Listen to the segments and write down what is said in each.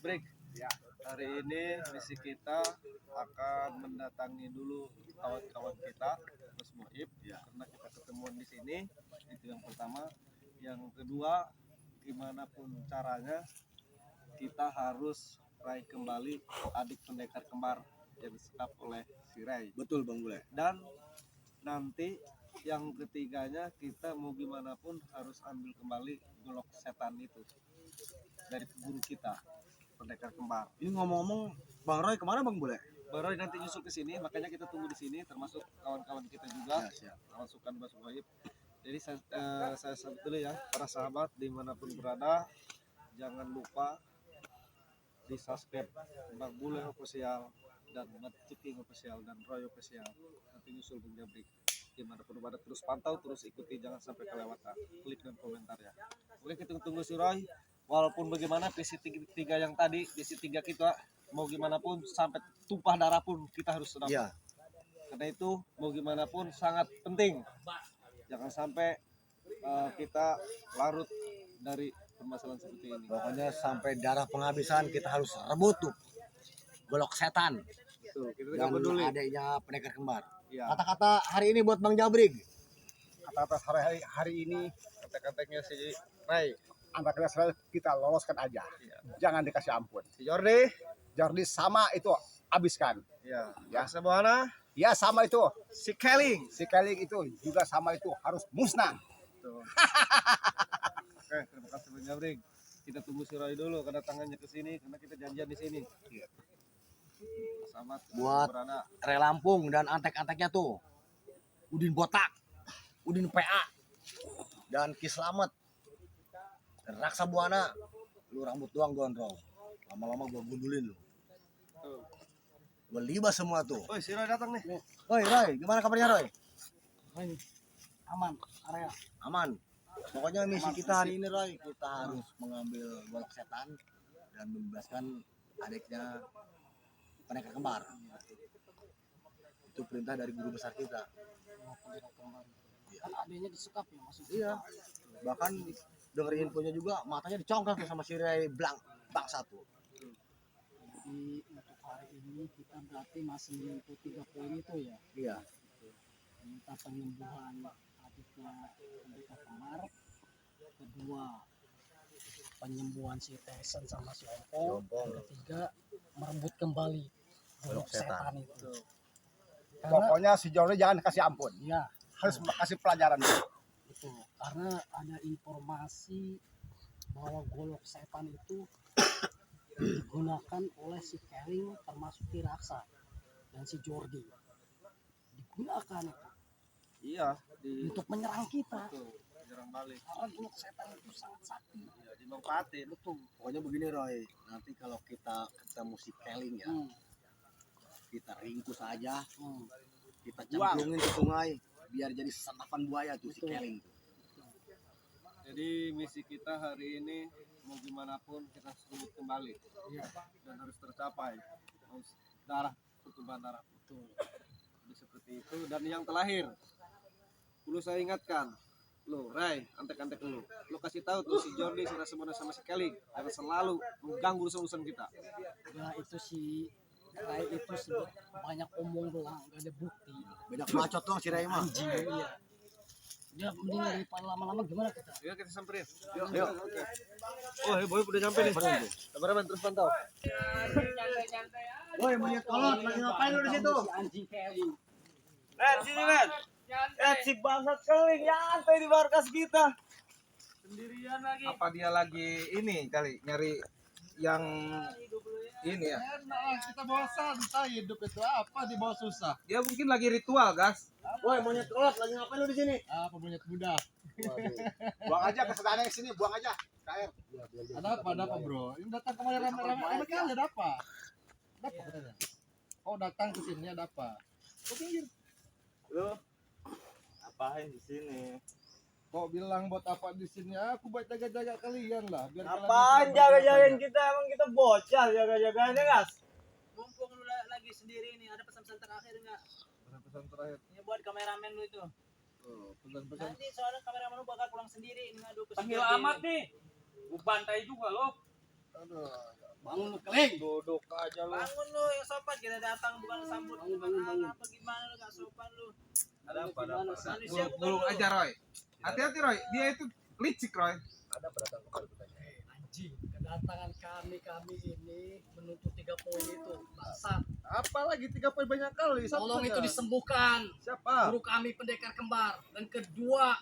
break. Ya, hari ini misi kita akan mendatangi dulu kawan-kawan kita, Mas Muib, ya. Karena kita ketemuan di sini, itu yang pertama. Yang kedua, gimana pun caranya kita harus raih kembali adik pendekar kembar yang disekap oleh si Ray. Betul Bang Bule. Dan nanti yang ketiganya kita mau gimana pun harus ambil kembali golok setan itu dari guru kita pendekar kembar. Ini ngomong-ngomong, Bang Roy kemana Bang Bule? Bang Roy nanti nyusul ke sini, makanya kita tunggu di sini, termasuk kawan-kawan kita juga, masukan Mas Wahib. Jadi saya sebut dulu ya, para sahabat dimanapun berada, jangan lupa di subscribe Bang Bule Official dan Mat Ciking Official dan Roy Official. Nanti nyusul Bung Jabrik. Dimanapun berada, terus pantau, terus ikuti, jangan sampai kelewatan. Klik dan komentar ya. Oke, kita tunggu si Roy. Walaupun bagaimana visi tiga yang tadi, visi tiga kita mau gimana pun sampai tumpah darah pun kita harus dapat. Iya. Karena itu mau gimana pun sangat penting. Jangan sampai kita larut dari permasalahan seperti ini. Pokoknya sampai darah penghabisan kita harus rebut tuh golok setan. Tuh, kita Dan peduli. adanya pendekar kembar. Ya. Kata-kata hari ini buat Bang Jabrik. Kata-kata hari ini Kata-katanya si Ray. anak-anak saya kita loloskan aja. Ya. Jangan dikasih ampun. Si Jordi. Jordi sama itu habiskan. Ya. Ya. Yang Sebuana. Ya sama itu. Si Kelly. Si Kelly itu juga sama itu harus musnah. Tuh. Oke, terima kasih Bang Jabrik. Kita tunggu si Roy dulu kedatangannya ke sini karena kita janjian di sini. Iya. Selamat Buat berada. Re Lampung dan antek-anteknya tuh. Udin Botak, Udin PA, dan Ki Slamet, dan Raksa Buana. Lu rambut doang gondrong. Lama-lama gua gundulin lu. Tuh. Gua libas semua tuh. Oh, si Roy datang nih. Roy, gimana kabarnya Roy? Aman area. Aman. Pokoknya misi kita hari ini Roy, kita harus mengambil golok setan dan membebaskan adiknya pendekar kembar. Itu perintah dari guru besar kita. Kan adanya disekap ya maksudnya. Iya. Bahkan denger infonya juga matanya dicongkel tuh sama si Ray Bang satu. Jadi untuk hari ini kita berarti masih menyentuh 3 poin itu ya. Iya. Minta penyembuhan adiknya pendekar kembar. Kedua penyembuhan si Tyson sama si Ompong. Ketiga merebut kembali golok setan itu. Karena Pokoknya si Jordi jangan kasih ampun. ya Harus kasih pelajaran. itu karena ada informasi bahwa golok setan itu digunakan oleh si Kering termasuk si Raksa dan si Jordi digunakan itu Iya, di untuk menyerang kita tuh, nyerang balik. karena golok setan itu sangat sakti. Ya, dimanfaatin. Betul. Pokoknya begini Roy, nanti kalau kita ketemu si Keling ya, kita ringkus aja, kita cemplungin ke sungai biar jadi santapan buaya tuh si Betul. Keling tuh. Jadi misi kita hari ini mau gimana pun kita harus rebut kembali. Iya. Dan harus tercapai. Harus darah, pertumpahan darah. Betul. Jadi seperti itu. Dan yang terakhir, perlu saya ingatkan, lo Ray, antek-antek lu kasih tahu tuh si Jordi, si Rasemona sama si Kelly jangan selalu mengganggu urusan kita. Ya itu si Rai itu sih banyak omong doang, gak ada bukti. Beda bacot doang si Ray mah. Anjing iya. Dia mending daripada lama-lama gimana kita? Ya kita samperin. Yuk. Oke. Oh, boy udah nyampe nih. Kameramen terus pantau. Woi, monyet kolot, lagi ngapain lu di situ? Si anjing Kelly. Sini, men. Si bangsat Keling nyantai di markas kita. Sendirian lagi. Apa dia lagi ini kali nyari yang ini ya? Kita bosan, kita hidup itu apa di bawah susah. Dia mungkin lagi ritual, gas. Woi, monyet kolot, lagi ngapain lu di sini? Apa monyet muda? Buang aja ke sana yang sini, buang aja. Kair. Ada apa bro? Ini datang kemarin rame-rame, emang kan ada apa? Ada apa katanya? Oh datang ke sini ada apa? Kok pinggir? Lu apain di sini? Kok bilang buat apa di sini? Aku buat jaga-jaga kalian lah. Biar Apaan jaga-jagain kita? Emang kita bocah jaga-jagainnya, gas? Mumpung lu lagi sendiri nih, ada pesan-pesan terakhir nggak? Pesan terakhir. Ini buat kameramen lu itu. Pesan-pesan. Nanti soalnya kameramen lu bakal pulang sendiri, ngadu ke Panggil Jordi amat nih. nih. Gue bantai juga loh. Aduh. Bangun lu keling. Duduk aja lu. Bangun lu yang sopan, kita datang bukan sambut Bangun. apa gimana lu gak sopan lu. Ada apa? Manusia bukan Dulu lu. aja Roy. Hati-hati Roy, dia itu licik Roy. Ada berdatang kembali kita. Anjing, kedatangan kami ini menuntut 3 poin itu. Bangsat. Apalagi 3 poin banyak kali. Tolong itu disembuhkan. Siapa? Guru kami pendekar kembar. Dan kedua,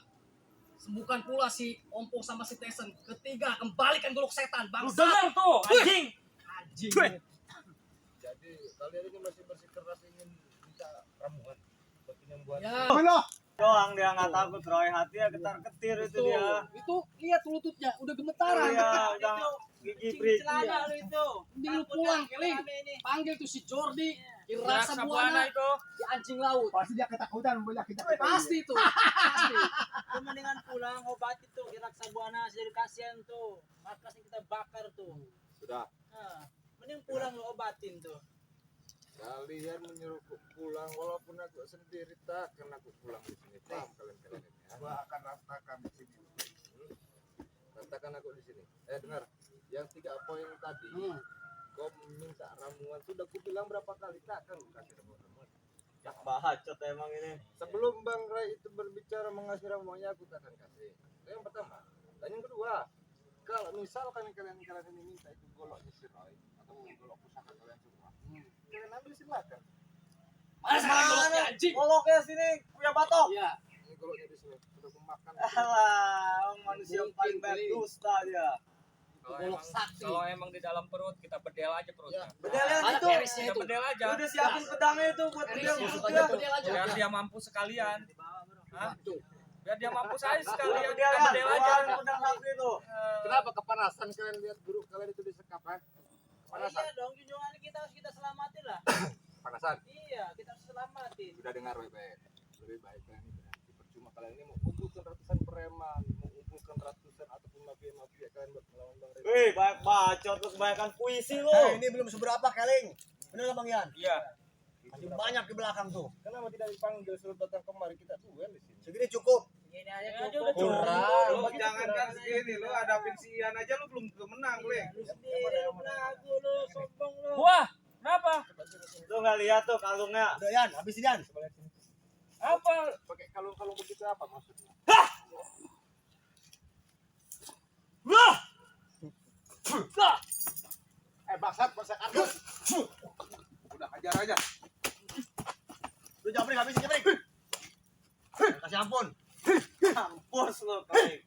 sembuhkan pula si Ompong sama si Tesen. Ketiga, kembalikan golok setan. Bangsat. Dengar tuh, anjing. Anjing. Jadi kalian ini masih bersikeras ingin minta ramuan buat penyembuhan. Ya, Doang dia nggak takut Roy, hatinya ketar-ketir itu itu dia. Itu lihat lututnya udah gemetaran. Iya, udah gigi break. Celana lu itu. Mending lu pulang, keling. Panggil tuh si Jordi, Iraksa Buana, itu. si anjing laut. Pasti dia ketakutan banyak kita. Pasti tuh. Pasti. Lu mendingan pulang obat itu Iraksa Buana jadi kasihan tuh. Markasnya kita bakar tuh. Sudah. Nah, mending pulang lu obatin tuh. Kalian menyuruhku pulang walaupun aku sendiri takkan aku pulang di sini. Paham kalian ini ya? Gua akan rasakan di sini. Katakan aku di sini. Dengar. Yang 3 poin tadi. Kau minta ramuan sudah ku bilang berapa kali takkan ku kasih ramuan. Ya bacot emang ini. Sebelum Bang Ray itu berbicara mengasih ramuannya aku takkan kasih. Itu yang pertama. Dan yang kedua, kalau misalkan kalian ini minta itu goloknya si Roy atau golok pusaka kalian semua, kalian ambil silakan. Mana sekarang goloknya anjing? Goloknya sini punya batok. Iya. Ini goloknya di sini sudah aku makan. Alah, manusia Mungkin, paling banyak Keling. dusta dia. Golok sakti. Kalau emang di dalam perut kita bedel aja perutnya. Bedel Mana itu. kerisnya Kita itu? bedel aja. Udah siapin pedangnya itu buat bedel Kerisnya musuh suka dia. bedel aja. Biar dia mampu sekalian. Hah? Tuh. Biar dia mampu saya sekalian. Bedel Kita bedel aja. pedang sakti itu. Kenapa kepanasan kalian lihat guru kalian itu disekap kan? Oh iya dong, junjungan kita harus kita selamatin lah. Panasan. Iya, kita harus selamatin. Sudah dengar baik-baik. Lebih baik kalian ini berhenti percuma kalian ini mau kumpulkan ratusan preman, mau kumpulkan ratusan ataupun mafia kalian buat melawan Bang Ray. Wih, banyak bacot lu, kebanyakan puisi lu. Ini belum seberapa keling. Bener nggak Bang Yan? Iya. Masih banyak di belakang tuh. Kenapa tidak dipanggil suruh datang kemari kita duel di sini? Segini cukup. Ini aja udah cukup. Lu jangankan segini, lu hadapin si Ian aja lu belum tentu menang, Le. Lu sendiri lu belagu lu, sombong lu. Wah, kenapa? Lu nggak lihat tuh kalungnya. Udah Yan, habisin Yan. Apa? Pakai kalung-kalung begitu apa maksudnya? Bangsat kardus. Udah hajar aja. Lu Japri habisin Japri. Kasih ampun. Kampus lu, Keling.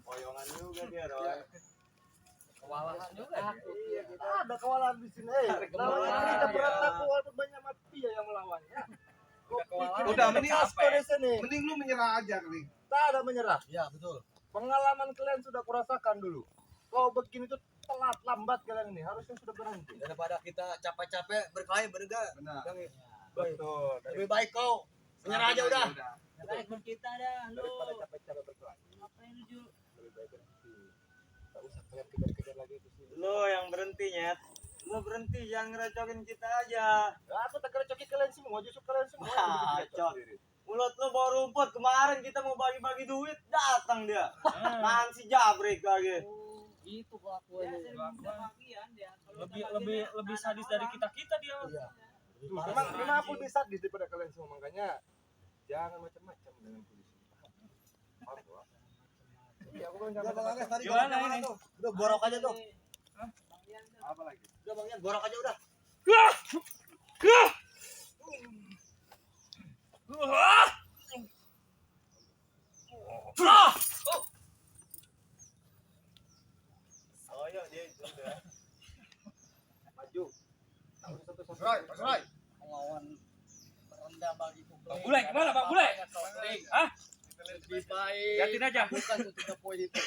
Poyongan juga dia, Roy. Kewalahan juga. Iya, kita ada kewalahan di sini. Namanya kita berat aku walaupun banyak mafia yang melawannya. Udah mending di sini. mending lu menyerah aja, Kling. Tak ada menyerah. Iya, betul. Pengalaman kalian sudah kurasakan dulu. Kau begini tuh telat lambat kalian ini harusnya sudah berhenti. Daripada kita capek-capek berkelahi berdua. Benar. Betul. Lebih baik kau menyerah aja udah. Baik kita dah, lu. Daripada capek-capek berkelahi. Ngapain lu, Ju? Lebih baik berhenti. Tak usah kalian kejar-kejar lagi di sini. Lu yang berhenti, Nyet. Lu berhenti, jangan ngerecokin kita aja. Aku tak kira coki kalian semua, justru kalian semua. Wah, cok. Mulut lu bawa rumput, kemarin kita mau bagi-bagi duit, datang dia. Nahan si Jabrik lagi. Itu kelakuannya. Lebih sadis dari kita dia. Iya. Memang aku lebih sadis daripada kalian semua, makanya jangan macam-macam dengan polisi. Paham gua? Iya, aku bilang jangan macam-macam. Tadi Gimana mana ini? tuh? Udah borok aja tuh. Apa lagi? Udah Bang Yan, borok aja udah. Soyo dia itu udah. Maju. Tak usah satu-satu. Roy. Melawan rendah bagiku. Bang Bule, gimana Bang Bule? Hah? Lebih baik. Liatin aja. Bukan tuh 3 poin itu.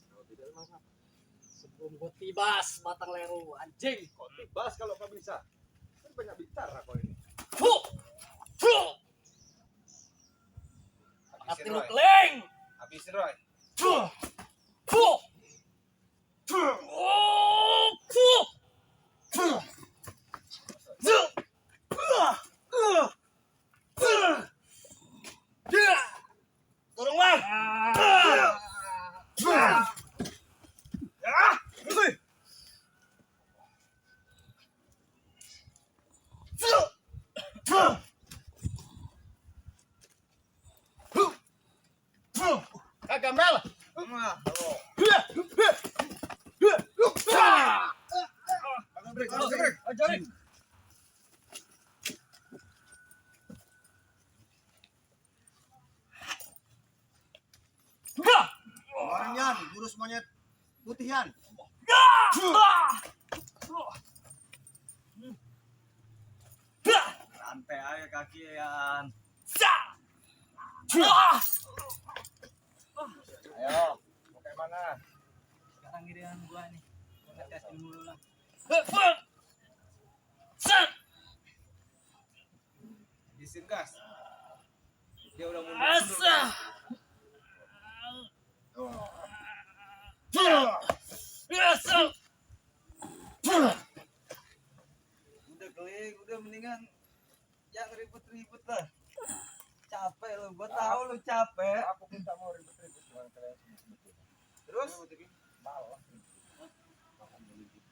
Kalau tidak masalah. Sebelum gue tibas batang leru anjing. Kok tibas kalau kau bisa? Kan banyak bicara kau ini. Hati lu keling. Habisin, Roy. Kering. Keluarin Yan, jurus monyet putih Yan. Santai aja kaki Yan. Ayo, mau kayak mana? Sekarang giliran gua nih. Gua ngetes dulu lah. Habisin gas. Dia udah mundur. Asa. Asa. Udah keling, udah mendingan jangan ribut-ribut lah. Capek lo, gua tahu lu capek. Aku minta mau ribut-ribut dengan kalian semua. Terus Malah.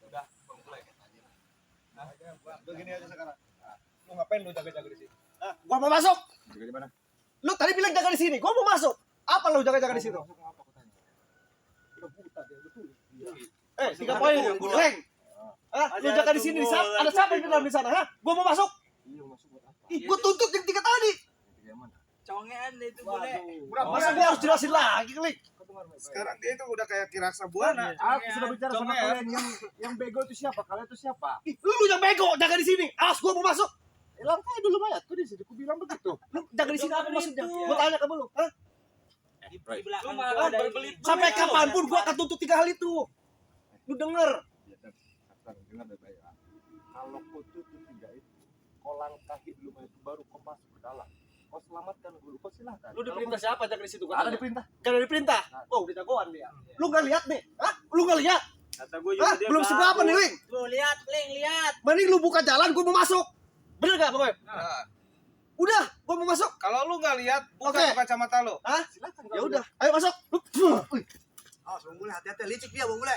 Udah, Bang Bule. Begini aja sekarang. Lu ngapain lu jaga-jaga di sini? Gua mau masuk. Jaga di mana? Lu tadi bilang jaga di sini. Gua mau masuk. Apa lu jaga-jaga di situ? Masuk apa aku tanya? Udah buta dia betul. 3 poin. Leng. Lu jaga di sini. Ada siapa yang di dalam di sana? Gua mau masuk. Iya, masuk buat apa? Ih, gua tuntut yang 3 tadi. Yang mana? congean itu boleh. Masa gua harus jelasin lagi, Klik? Sekarang dia itu udah kayak Kiraksa Buana. Aku sudah bicara sama Congean. kalian yang bego itu siapa? Kalian itu siapa? Ih, lu yang bego, jaga di sini. Awas gua mau masuk. Lantai dulu mayatku di sini. Aku bilang begitu. Lu jaga di sini apa maksudnya? Gua tanya ke lu. Hah? Di belakang Lu malah ada berbelit. Sampai kapanpun gua akan tuntut 3 hal itu. Lu denger? Ya, dan dengar baik-baik ya. Kalau kau tutup tiga itu, kau langkahi dulu mayat baru kau masuk ke dalam. Kau selamatkan dulu. Kau silahkan. Lu diperintah siapa jaga di situ? Ada di perintah. Gak ada diperintah. Oh, udah jagoan dia. Lu gak lihat nih? Hah? Lu gak lihat? kata gue Hah? Belum seberapa nih, Ling. Tuh lihat, Ling, lihat. Mending lu buka jalan, gua mau masuk. Bener gak, Bang Web? Nah, Udah, gua mau masuk. kalau lu nggak lihat, buka Oke. tuh kacamata lu. Hah? Silakan. Ya udah, ayo masuk. Awas Bang Bule, hati-hati licik dia Bang Bule.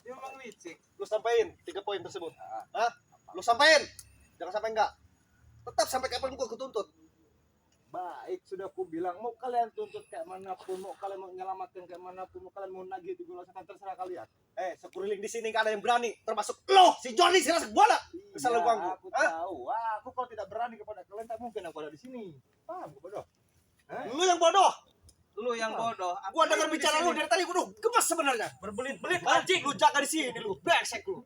Dia emang licik. Lu sampein 3 poin tersebut. Hah? Lu sampein. Jangan sampai enggak. Tetap sampai kapan gua ketuntut. Baik, sudah aku bilang mau kalian tuntut kayak manapun, mau kalian mau menyelamatkan kayak manapun, mau kalian mau nagih di gula setan terserah kalian. Sekeliling di sini gak ada yang berani, termasuk lo, si Johnny si Rasak Bola. Kesal lu ganggu. Aku Hah? tahu. Aku kalau tidak berani kepada kalian, tak mungkin aku ada di sini. Paham, bodoh? Lu yang bodoh. Lu yang bodoh. Gua dengar bicara lu dari tadi, gua gemas sebenarnya. Berbelit-belit Hah? anjing. Lu jaga di sini lu, brengsek lu.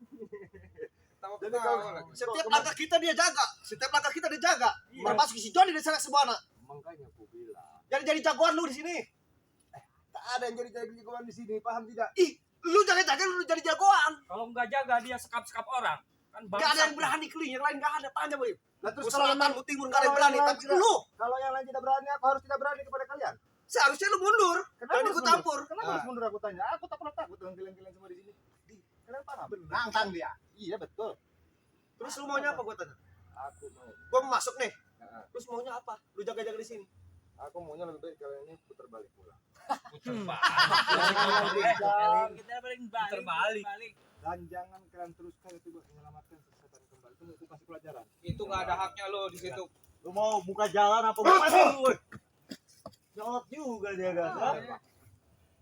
Tahu-tahu lagi. Setiap langkah kita dia jaga, setiap langkah kita dia jaga. Termasuk si Johnny dari sana Sebuana. Makanya aku bilang, Jadi jagoan lu di sini. tak ada yang jadi jagoan di sini, paham tidak? Ih, lu jaga-jaga lu jadi jagoan. Kalau nggak jaga dia sekap-sekap orang. Kan Gak ada yang bangsat. berani Kling, yang lain gak ada. Tanya boy. Lah Lu terus kalau selatan, memang lu timur gak ada yang berani. kalau Tapi yang lu, kalau yang lain tidak berani, aku harus tidak berani kepada kalian. seharusnya lu mundur. Jangan harus ikut mundur? campur. Kenapa harus mundur aku tanya? Aku tak pernah takut dengan kalian-kalian semua di sini. Kalian paham? Nantang dia. Iya betul. Terus lu maunya apa gua tanya? Aku mau. Gua mau masuk nih. Nah, Terus maunya apa? Lu jaga-jaga di sini. aku maunya lebih baik kalian ini putar balik pulang. Kita paling balik. Terbalik. Dan jangan kalian teruskan itu buat menyelamatkan setan kembali. Tunggu aku kasih pelajaran. Itu nggak ada haknya lo di situ. Lu mau buka jalan apa gua masuk lu? Jawab juga dia kan.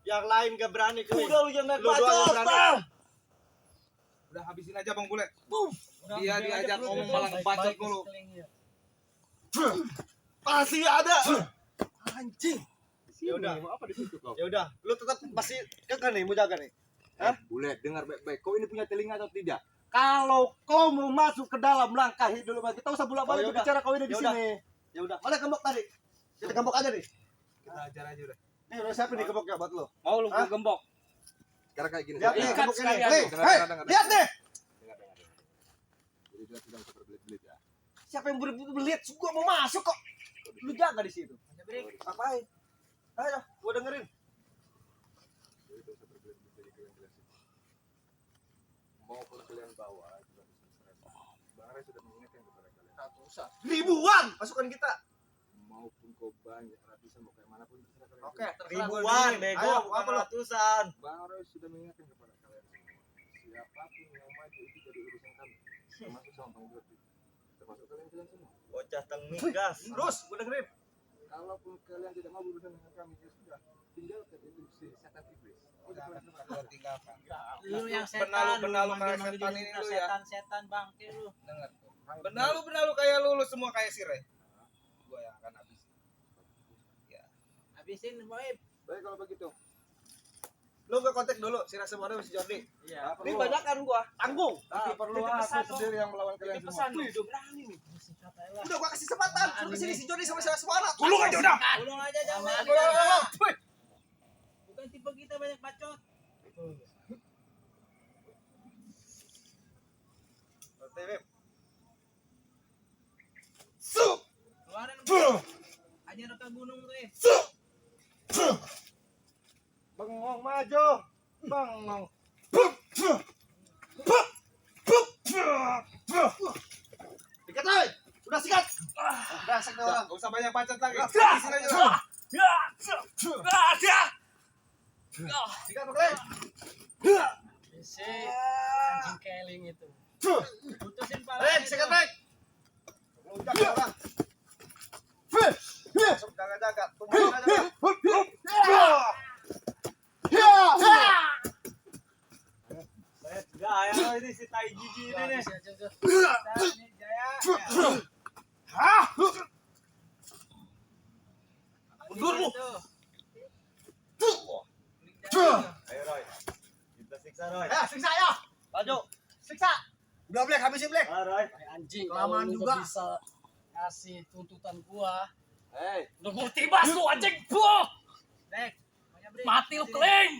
Yang lain gak berani Kling. Udah lu jangan Lu doang yang berani. Udah habisin aja Bang Bule. Udah, Dia diajak ngomong malah ngebacot mulu. Pasti ada. Anjing. Ya udah. mau apa di situ kau? Ya udah, lu tetap masih kekeh nih, mau jaga nih. Bule, dengar baik-baik. Kau ini punya telinga atau tidak? Kalau kau mau masuk ke dalam langkahi dulu, kita usah bolak-balik Oh, ya udah. bicara kau ini di Ya udah. sini. Ya udah, mana gembok tadi? Kita gembok aja nih. Kita ajar aja udah. Nih, udah siapin nih gemboknya buat lu. Mau lu Hah? gua gembok. Sekarang kayak gini. Lihat nih, Ikat gemboknya nih. sekalian. Nih, Dengar, dengar. lihat nih. Dengar. Jadi dia tidak usah berbelit-belit ya. Siapa yang berbelit? Gua mau masuk kok. Lu jaga di situ. Ngapain? Ayo, gua dengerin. Jadi tidak usah berbelit-belit jadi kalian jelasin. Maupun kalian bawa, juga bisa stres. Bang Ray sudah mengingatkan kepada kalian. Satu usah. Ribuan pasukan kita. Maupun kau banyak ratusan mau kayak manapun terserah kalian. Oke, ribuan bego Ayo, bukan apa lu? ratusan. Bang Roy sudah mengingatkan kepada kalian semua. Siapapun yang maju itu jadi urusan kami. Termasuk sama Bang Jody. Termasuk kalian semua. Bocah tengik gas. Terus, gua dengerin. Kalaupun kalian tidak mau berurusan dengan kami, ya sudah, tinggalkan itu si setan iblis. tinggalkan. Lu yang setan, Benalu-benalu kayak setan ini lu ya. Setan bangke lu. Dengar tuh. Benalu kayak lu semua kayak si Re. Gua yang akan habisin. Habisin, Boib. Baik kalau begitu. Lu ke kontak dulu si Rasa Mode sama si Jordi. Iya. Ini banyak kan gua. Tanggung. Tapi perlu aku sendiri yang melawan kalian semua. Pesan lu. Udah gua kasih kesempatan. Suruh kesini si Jordi sama si Rasa Mode. Gulung aja udah. Ulung aja jangan. Tolong. Bukan tipe kita banyak bacot. Keluarin. Aja reka gunung tuh. Bengong maju. Bengong. Sikat oi. Udah sikat. Udah sek orang. Enggak usah banyak bacot lagi. Di sini aja. Sikat pakai. Si anjing keling itu. Putusin pala. Rek, sikat rek. Lu jaga orang. Masuk jaga-jaga. Tungguin aja. Jaya ini si tai jiji ini nih. Jaya. Mundur lu. Ayo Roy. Kita siksa Roy. Ya, siksa ya. Maju. Siksa. Udah Black, habisin Black. Roy. Anjing, Kelamaan kalau lu juga. nggak bisa kasih tuntutan gua. Hei, Lu mau tibas lu anjing. Buh. Dek. Mati lu keling.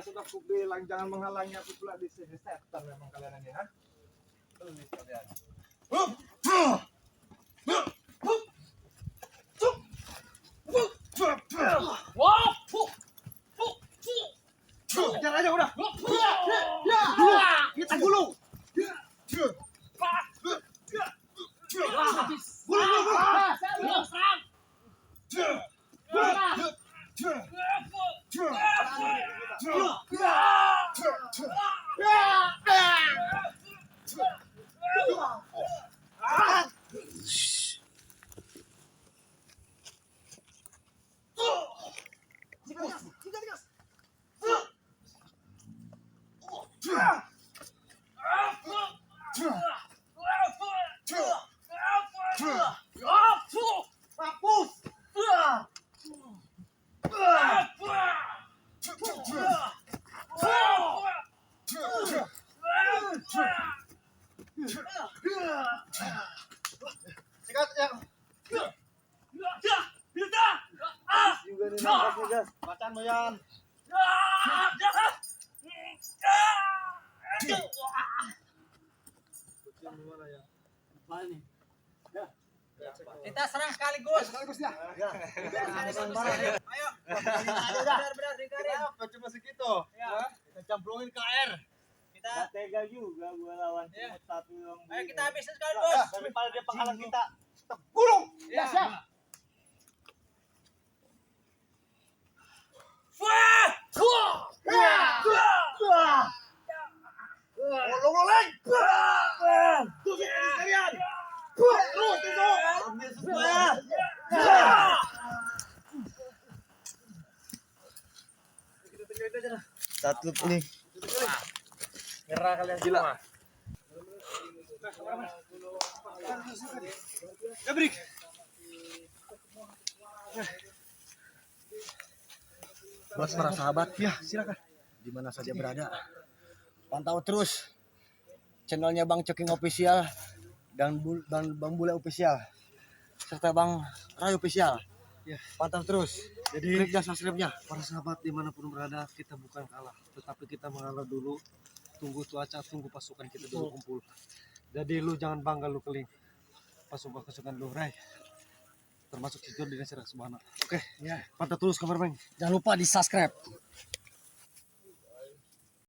sudah aku bilang jangan menghalangi aku pula di sini. Setan memang kalian ini, ha? Tulis kalian. Wow. Puh. Kejar aja udah. Kita gulung. Sikat yang Juga nih nafasnya gas. macan Moyan. Apa nih? Kita serang sekaligus. Sekaligus ya. Ayo. Benar-benar dikarin. Apa cuma segitu? Ya. Kita camplungin ke air. Kita Gak tega juga gua lawan Iya. satu yang ayo kita habisin sekaligus. daripada dia penghalang kita. Gulung. Ya. Gulung leng. Tuh sekalian. Terus itu. Ambil semua. Satu ini. Nyerah kalian semua. Gabrik. Buat para sahabat, ya silakan. Di mana saja berada, pantau terus channelnya Bang Coking Official dan Bang Bule Official serta Bang Ray Official. Ya. Pantau terus. Jadi Klik dan subscribe-nya. para sahabat dimanapun berada, kita bukan kalah, tetapi kita mengalah dulu. Tunggu cuaca, tunggu pasukan kita dulu kumpul. Jadi lu jangan bangga lu keling. Pasukan lu, Ray. Termasuk si Jordi dan si Rasmana. Oke, ya. Pantau terus kabar Bang. Jangan lupa di subscribe.